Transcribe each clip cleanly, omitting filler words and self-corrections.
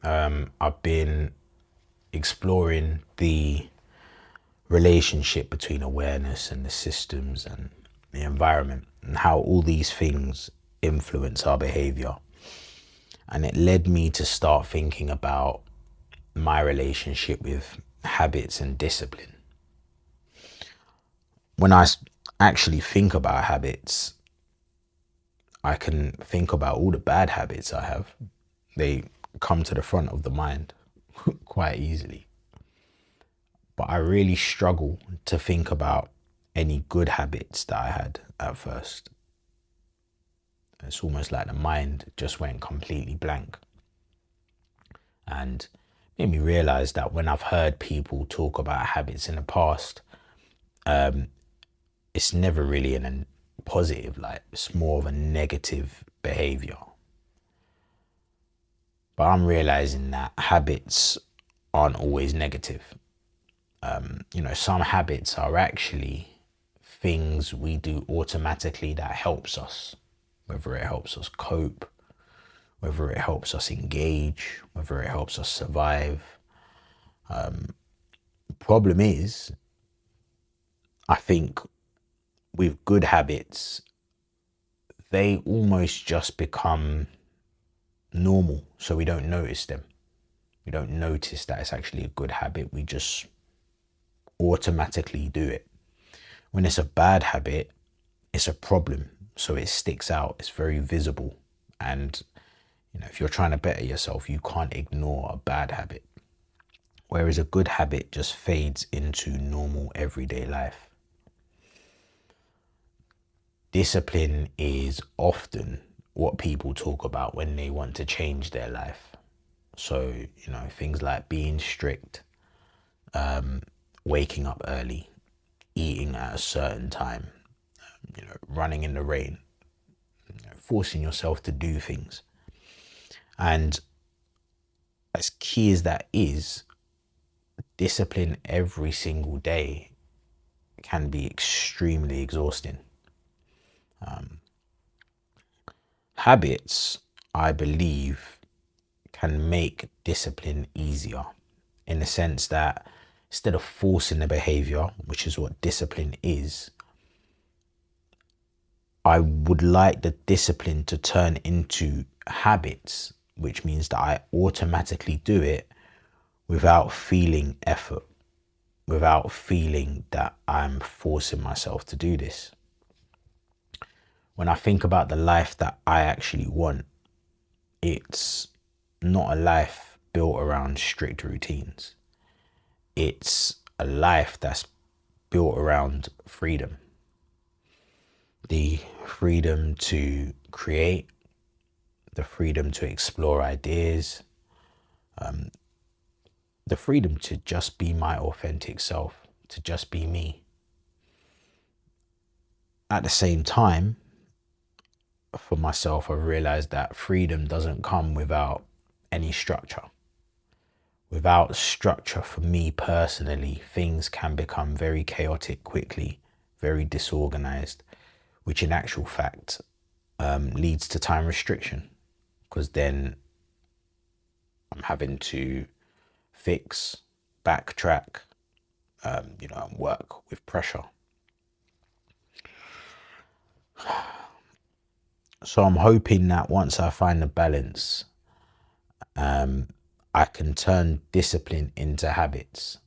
I've been exploring the relationship between awareness and the systems and the environment and how all these things influence our behavior. And it led me to start thinking about my relationship with habits and discipline. When I actually think about habits, I can think about all the bad habits I have. They come to the front of the mind quite easily. But I really struggle to think about any good habits that I had at first. It's almost like the mind just went completely blank. And made me realize that when I've heard people talk about habits in the past, it's never really in a positive light. It's more of a negative behavior. But I'm realizing that habits aren't always negative. Some habits are actually things we do automatically that helps us, whether it helps us cope, whether it helps us engage, whether it helps us survive. Problem is, I think with good habits, they almost just become normal, so we don't notice them. We don't notice that it's actually a good habit. We just automatically do it. When it's a bad habit, it's a problem, so it sticks out. It's very visible, and if you're trying to better yourself, you can't ignore a bad habit. Whereas a good habit just fades into normal everyday life. Discipline is often what people talk about when they want to change their life. So, things like being strict, waking up early, eating at a certain time, running in the rain, forcing yourself to do things. And as key as that is, discipline every single day can be extremely exhausting. Habits, I believe, can make discipline easier in the sense that instead of forcing the behavior, which is what discipline is, I would like the discipline to turn into habits, which means that I automatically do it without feeling effort, without feeling that I'm forcing myself to do this. When I think about the life that I actually want, it's not a life built around strict routines. It's a life that's built around freedom. The freedom to create, the freedom to explore ideas, the freedom to just be my authentic self, to just be me. At the same time, for myself, I've realized that freedom doesn't come without any structure. Without structure, for me personally, things can become very chaotic quickly, very disorganized, which in actual fact leads to time restriction, because then I'm having to fix, backtrack, and work with pressure. So I'm hoping that once I find the balance, I can turn discipline into habits.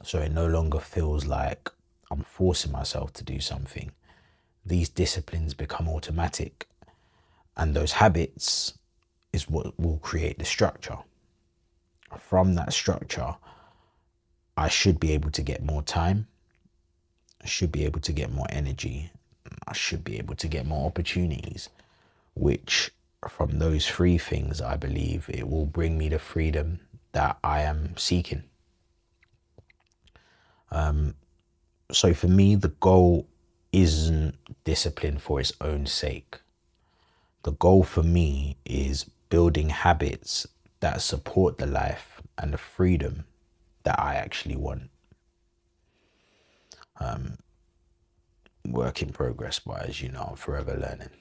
So it no longer feels like I'm forcing myself to do something. These disciplines become automatic, and those habits is what will create the structure. From that structure, I should be able to get more time. I should be able to get more energy. I should be able to get more opportunities, which from those three things, I believe it will bring me the freedom that I am seeking. So for me, the goal isn't discipline for its own sake. The goal for me is building habits that support the life and the freedom that I actually want. Work in progress, but as you know, I'm forever learning.